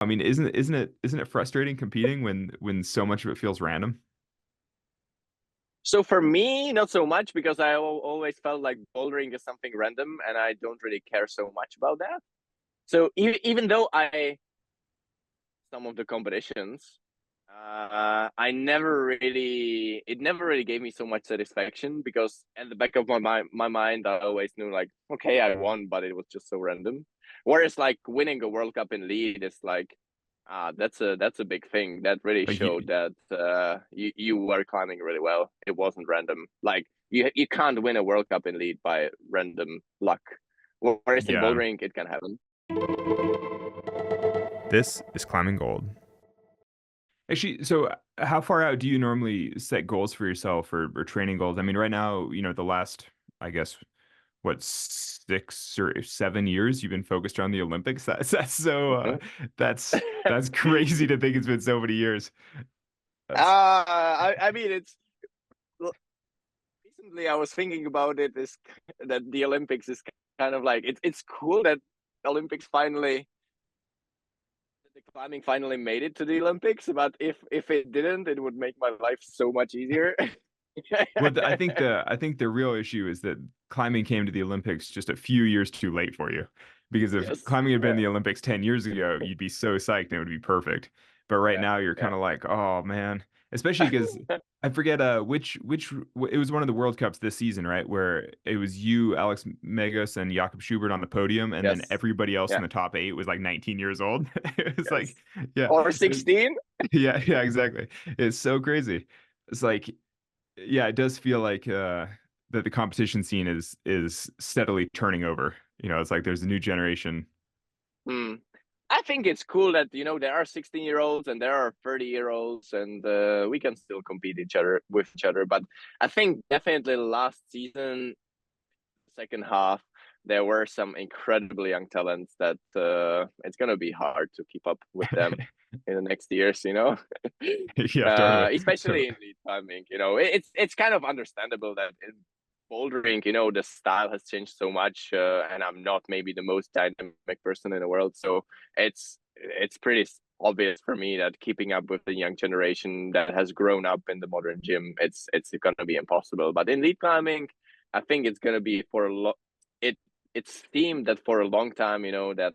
I mean, isn't it frustrating competing when so much of it feels random? So for me, not so much because always felt like bouldering is something random, and I don't really care so much about that. So even though I some of the competitions, I never really it never really gave me so much satisfaction because at the back of my mind, I always knew like, okay, I won, but it was just so random. Whereas like winning a World Cup in lead is like, that's a big thing. That really Like showed you, that you were climbing really well. It wasn't random. Like you can't win a World Cup in lead by random luck. Whereas in yeah. bouldering, it can happen. This is climbing gold. Actually, so how far out do you normally set goals for yourself or training goals? I mean, right now, the last, I guess, what, 6 or 7 years you've been focused on the Olympics. That's so that's crazy to think it's been so many years. That's I mean, it's recently I was thinking about it is that the Olympics is kind of like it's cool that Olympics finally the climbing finally made it to the Olympics, but if it didn't, it would make my life so much easier. Well, I think the real issue is that climbing came to the Olympics just a few years too late for you. Because if Yes. climbing had been in Yeah. the Olympics 10 years ago, you'd be so psyched and it would be perfect. But right Yeah. now you're Yeah. kind of like, oh man, especially because I forget which it was one of the World Cups this season, right? Where it was you, Alex Megos, and Jakob Schubert on the podium, and then Yes. everybody else in Yeah. the top eight was like 19 years old. It was like, Yes. yeah, Or 16. yeah, exactly. It's so crazy. It's like yeah, it does feel like that the competition scene is steadily turning over. It's like there's a new generation. Hmm. I think it's cool that there are 16-year-olds and there are 30-year-olds, and we can still compete each other. But I think definitely last season, second half, there were some incredibly young talents that it's gonna be hard to keep up with them in the next years. Yeah, totally, Especially in totally. lead climbing. It's kind of understandable that in bouldering, the style has changed so much, and I'm not maybe the most dynamic person in the world, so it's pretty obvious for me that keeping up with the young generation that has grown up in the modern gym, it's gonna be impossible. But in lead climbing, I think it's gonna be for a lot. It it's themed that for a long time, that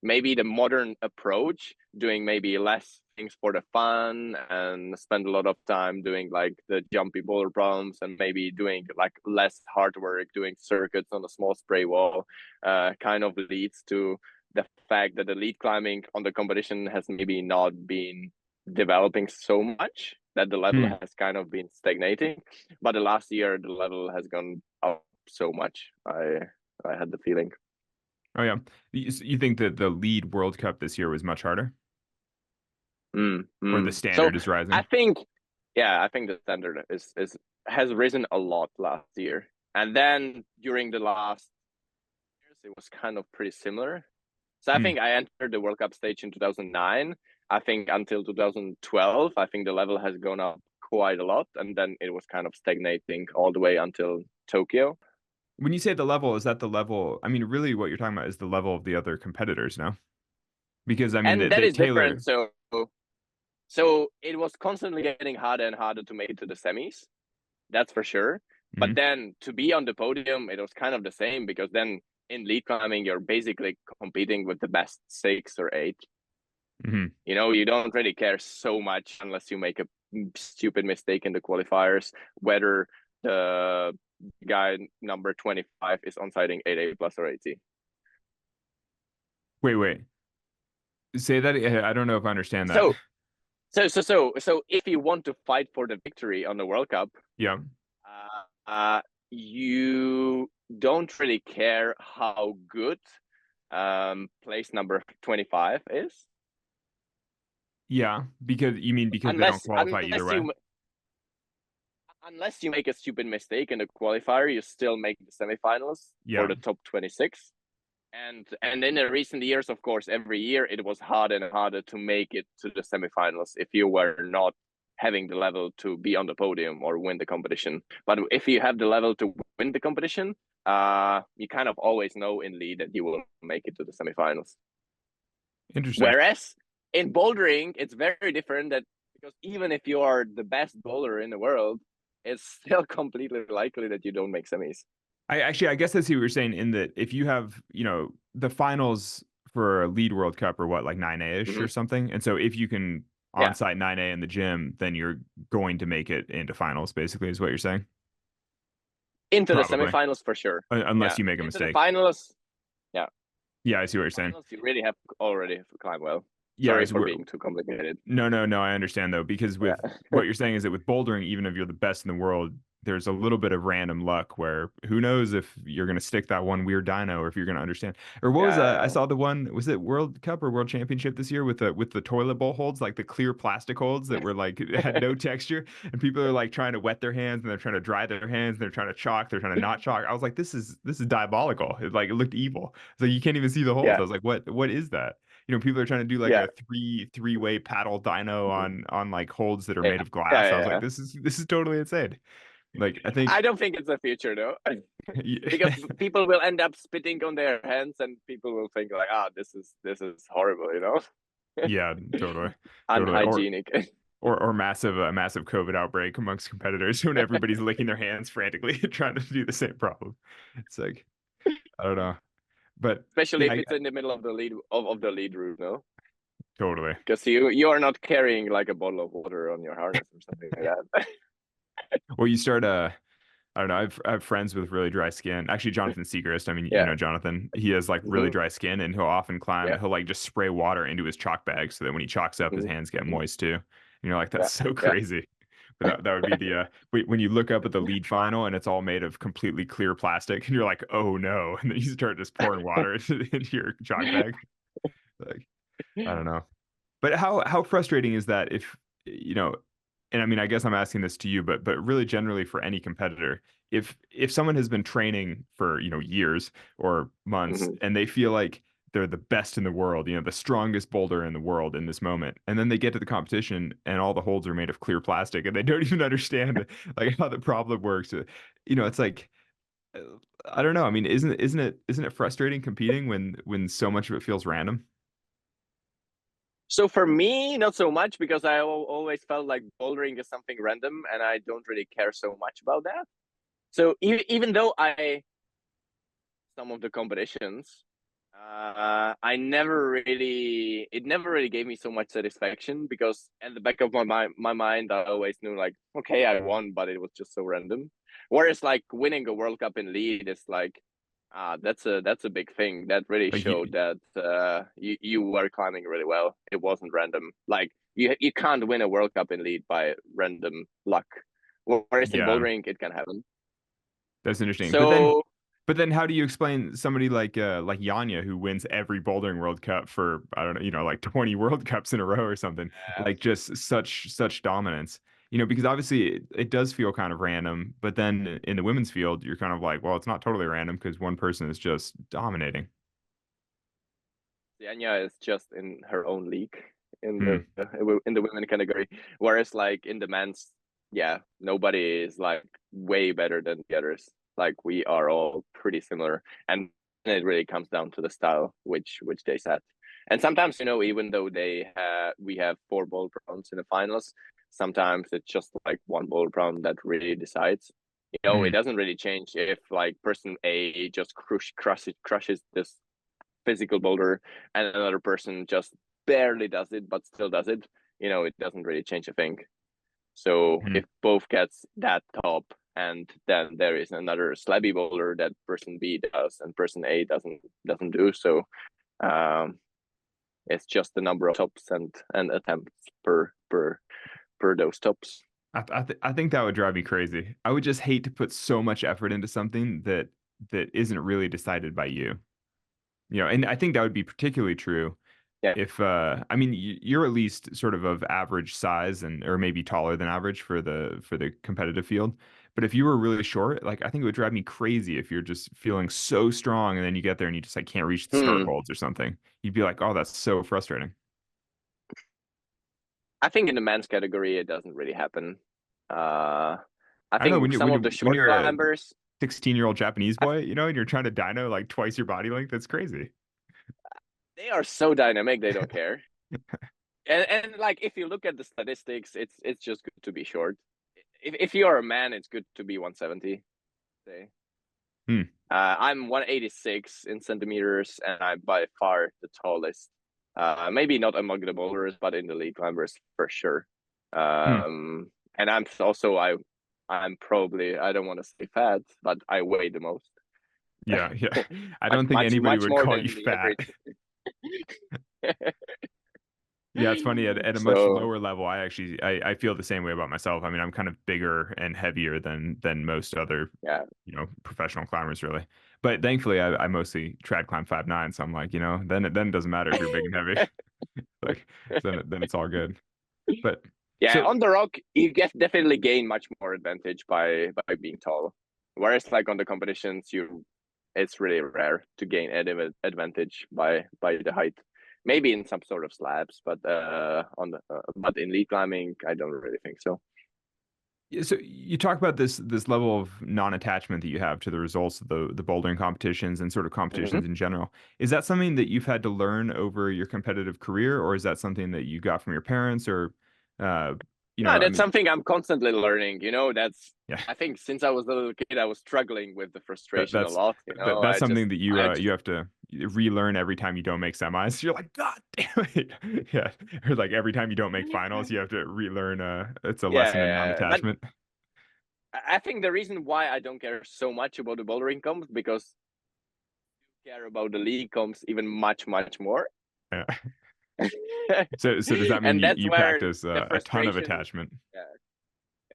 maybe the modern approach, doing maybe less things for the fun and spend a lot of time doing like the jumpy boulder problems and maybe doing like less hard work, doing circuits on a small spray wall, kind of leads to the fact that the lead climbing on the competition has maybe not been developing so much, that the level Hmm. has kind of been stagnating. But the last year, the level has gone up so much. I had the feeling. Oh yeah, you think that the lead World Cup this year was much harder, Mm, or the mm. So standard is I rising? think, yeah, I think the standard is has risen a lot last year, and then during the last years, it was kind of pretty similar. So I Hmm. think I entered the World Cup stage in 2009. I think until 2012, I think the level has gone up quite a lot, and then it was kind of stagnating all the way until Tokyo. When you say the level, is that the level? I mean, really, what you're talking about is the level of the other competitors now, because I mean, And that they is different. tailor. So it was constantly getting harder and harder to make it to the semis. That's for sure. But Hmm. then to be on the podium, it was kind of the same because then in lead climbing, you're basically competing with the best six or eight. Hmm. You don't really care so much unless you make a stupid mistake in the qualifiers, whether the guy number 25 is on sighting 8A plus or 8C. Wait. Say that. I don't know if I understand that. So, so if you want to fight for the victory on the World Cup, Yeah. you don't really care how good place number 25 is, Yeah, because they don't unless qualify either unless way. you unless you make a stupid mistake in the qualifier, you still make the semifinals for Yeah. the top 26. And in the recent years, of course, every year it was harder and harder to make it to the semifinals if you were not having the level to be on the podium or win the competition. But if you have the level to win the competition, you kind of always know in lead that you will make it to the semifinals. Interesting. Whereas in bouldering, it's very different that because even if you are the best bowler in the world, it's still completely likely that you don't make semis. I guess I see what you're saying in that if you have, the finals for a lead World Cup or what, like 9A-ish or Hmm. something. And so if you can Yeah, on-site 9A in the gym, then you're going to make it into finals, basically, is what you're saying. into the Probably. semifinals for sure. Unless Yeah, you make a into the mistake. finals. Yeah, Yeah, I see what you're saying. finals you really have already climbed well. Yeah, Sorry it's, for being too complicated. no, I understand though, because with Yeah, what you're saying is that with bouldering, even if you're the best in the world, there's a little bit of random luck where who knows if you're going to stick that one weird dyno or if you're going to understand. Or what was I yeah, saw the one, was it World Cup or World Championship this year with the toilet bowl holds, like the clear plastic holds that were like had no texture, and people are like trying to wet their hands and they're trying to dry their hands and they're trying to chalk, they're trying to not chalk. I was like, this is diabolical. It looked evil. So you can't even see the holes. yeah, I was like, what is that? People are trying to do like yeah. a three-way paddle dyno Mhm. on like holds that are Yeah, made of yeah, glass. I yeah, was like, yeah. this is totally insane. Like I think I don't think it's the future though, because people will end up spitting on their hands, and people will think like, "Ah, this is horrible," yeah, totally, totally. unhygienic. Or massive a massive COVID outbreak amongst competitors when everybody's licking their hands frantically trying to do the same problem. It's like I don't know, but Especially yeah, if it's in the middle of the lead route, no? totally. Because you are not carrying like a bottle of water on your harness or something like that. Well, you start I don't know. I have friends with really dry skin. Actually, Jonathan Segrist. I mean, Yeah. Jonathan. He has like really Hmm. dry skin, and he'll often climb. Yeah. He'll like just spray water into his chalk bag so that when he chalks up, his Hmm. hands get Hmm. moist too. And you're like, that's Yeah. so Yeah. crazy. But that would be the when you look up at the lead final and it's all made of completely clear plastic, and you're like, oh no, and then you start just pouring water into your chalk bag. Like, I don't know. But how frustrating is that if you know, and I mean I guess I'm asking this to you, but really generally for any competitor, if someone has been training for, years or months Hmm. and they feel like they're the best in the world, the strongest boulder in the world in this moment, and then they get to the competition and all the holds are made of clear plastic and they don't even understand like how the problem works. It's like uh, I don't know. I mean, isn't it frustrating competing when so much of it feels random? So for me, not so much because I always felt like bouldering is something random, and I don't really care so much about that. So even though I some of the competitions, I never really it never really gave me so much satisfaction because at the back of my mind I always knew like, okay, I won, but it was just so random. Whereas like winning a World Cup in lead is like, that's a big thing. That really Like showed you, that you were climbing really well. It wasn't random. Like you can't win a World Cup in lead by random luck. Whereas in yeah. bouldering it can happen. That's interesting. So But then how do you explain somebody like Yanya who wins every bouldering World Cup for I don't know, like 20 World Cups in a row or something, like just such dominance. Because obviously it does feel kind of random, but then in the women's field, you're kind of like, well, it's not totally random because one person is just dominating. Anya is just in her own league in Hmm. the women category, whereas like in the men's, yeah, nobody is like way better than the others. Like we are all pretty similar, and it really comes down to the style which they set. And sometimes even though we have four bowl rounds in the finals, sometimes it's just like one bowl round that really decides. It Hmm. doesn't really change if like person A just crushes this physical boulder and another person just barely does it but still does it. It doesn't really change a thing. So Hmm. if both gets that top and then there is another slabby boulder that person B does and person A doesn't do so, um, it's just the number of tops and attempts per those tops. I think that would drive me crazy. I would just hate to put so much effort into something that isn't really decided by you. And I think that would be particularly true Yeah. if I mean you're at least sort of average size and or maybe taller than average for the competitive field. But if you were really short, like I think it would drive me crazy if you're just feeling so strong and then you get there and you just like can't reach the start Hmm. holds or something. You'd be like, "Oh, that's so frustrating." I think in the men's category it doesn't really happen. uh I I don't know think some of the when short you're a climbers, 16-year-old Japanese I boy, and you're trying to dyno like twice your body length, that's crazy. They are so dynamic, they don't care. And like if you look at the statistics, it's just good to be short. If you're a man, it's good to be 170. Say. Hmm. I'm 186 in centimeters, and I'm by far the tallest. Maybe not among the boulders, but in the lead climbers for sure. Hmm. And I'm probably, I don't want to say fat, but I weigh the most. Yeah, yeah. I much don't think much anybody much would more call you than the fat. average. Yeah, it's funny. At a much So lower level, I feel the same way about myself. I mean, I'm kind of bigger and heavier than most other, yeah. professional climbers, really. But thankfully, I mostly trad climb 5'9", so I'm like, then it doesn't matter if you're big and heavy. Like, then it's all good. But Yeah, so on the rock, you get definitely gain much more advantage by being tall. Whereas like on the competitions, it's really rare to gain any advantage by the height. Maybe in some sort of slabs, but but in lead climbing, I don't really think so. yeah, so you talk about this level of non-attachment that you have to the results of the bouldering competitions and sort of Mm-hmm. competitions in general. Is that something that you've had to learn over your competitive career, or is that something that you got from your parents, or uh, No, I that's mean, something I'm constantly learning. That's yeah, I think since I was a little kid, I was struggling with the that frustration a that's lot. that's something that I you just have to relearn every time you don't make semis. You're like, God damn it, yeah, or like every time you don't make finals, you have to relearn. It's a yeah, lesson in yeah, but non-attachment. I think the reason why I don't care so much about the bouldering comps because I care about the league comps even much more. Yeah. So does that mean And that's you where practice the a ton of frustration. attachment? Yeah,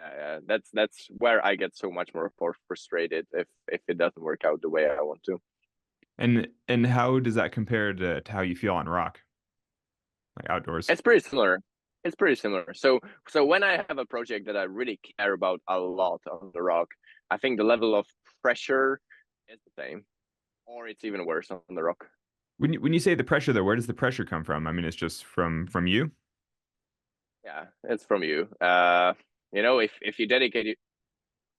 yeah. That's where I get so much more frustrated if it doesn't work out the way I want to. And how does that compare to how you feel on rock, like outdoors? It's pretty similar. It's pretty similar. So when I have a project that I really care about a lot on the rock, I think the level of pressure is the same, or it's even worse on the rock. When you say the pressure though, where does the pressure come from? I mean, it's just from you. Yeah, it's from you. If you dedicate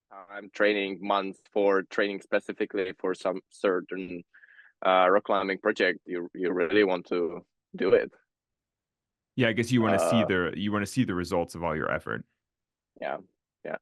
time training months for training specifically for some certain rock climbing project, you really want to do it. Yeah, I guess you want to see Uh, the results of all your effort. yeah, yeah.